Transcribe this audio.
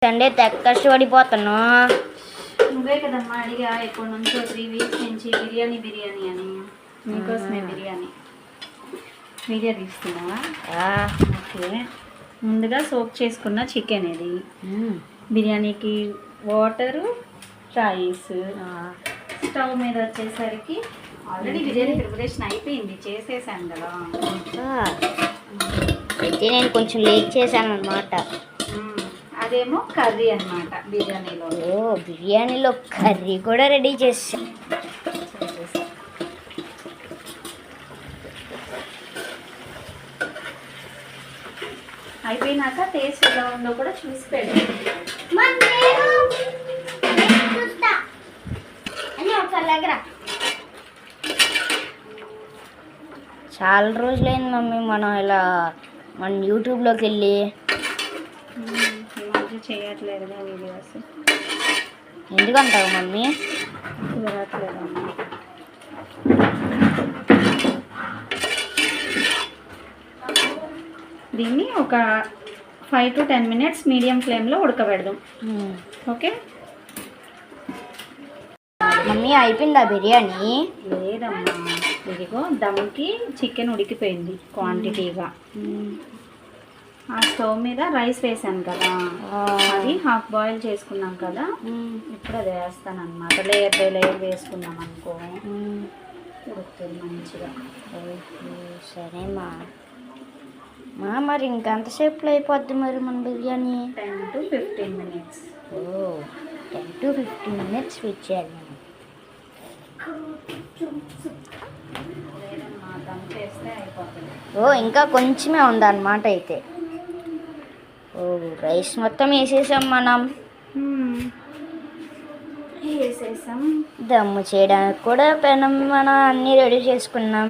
Sunday తెగ కష్టపడిపోతాను. నువ్వే కదమ్మా అడిగా ఎప్పటి నుంచో 3 వీక్స్ నుంచి బిర్యానీ అని. మీకోసమే బిర్యానీ వీడియో తీస్తున్నావా? ఓకే. ముందుగా సోక్ చేసుకున్న చికెన్ ఇది, బిర్యానీకి వాటరు, రైస్. స్టవ్ మీద వచ్చేసరికి ఆల్రెడీ బిర్యానీ ప్రిపరేషన్ అయిపోయింది, చేసేసాను కదా. అయితే నేను కొంచెం లేట్ చేశాను అనమాట. అదేమో కర్రీ అన్నమాట బిర్యానీలో. బిర్యానీలో కర్రీ కూడా రెడీ చేసా. అయిపోయినాక టేస్ట్ ఎలా ఉందో కూడా చూసి పెట్టు. చాలా రోజులైంది మమ్మీ మనం ఇలా యూట్యూబ్లోకి వెళ్ళి. చేయట్లేదుగా వీడియోస్. ఎందుకంటావు మమ్మీ? కుదరట్లేదమ్మా. దీన్ని ఒక 5 to 10 minutes మీడియం ఫ్లేమ్లో ఉడకబెడదాం. ఓకే మమ్మీ అయిపోయిందా బిర్యానీ? లేదమ్మా, ఇదిగో దమ్కి చికెన్ ఉడికిపోయింది క్వాంటిటీగా. ఆ స్టవ్ మీద రైస్ వేసాను కదా, అది హాఫ్ బాయిల్ చేసుకున్నాం కదా, ఇప్పుడు అది వేస్తాను అనమాట. లేయర్ బై లేయర్ వేసుకున్నాం అనుకో ఉడుకుతుంది మంచిగా. సరేమా మరి ఇంకెంతసేపులో అయిపోద్ది మరి మన biryani? 10 to 15 minutes. 10 to 15 minutes wait చేయాలి మనం. లేదమ్మా, దమ్ చేస్తే అయిపోతుంది. ఇంకా కొంచెమే ఉందన్నమాట అయితే. రైస్ మొత్తం వేసేసాం మనం. వేసేసాం. దమ్ము చేయడానికి కూడా పెనం మనం అన్నీ రెడీ చేసుకున్నాం.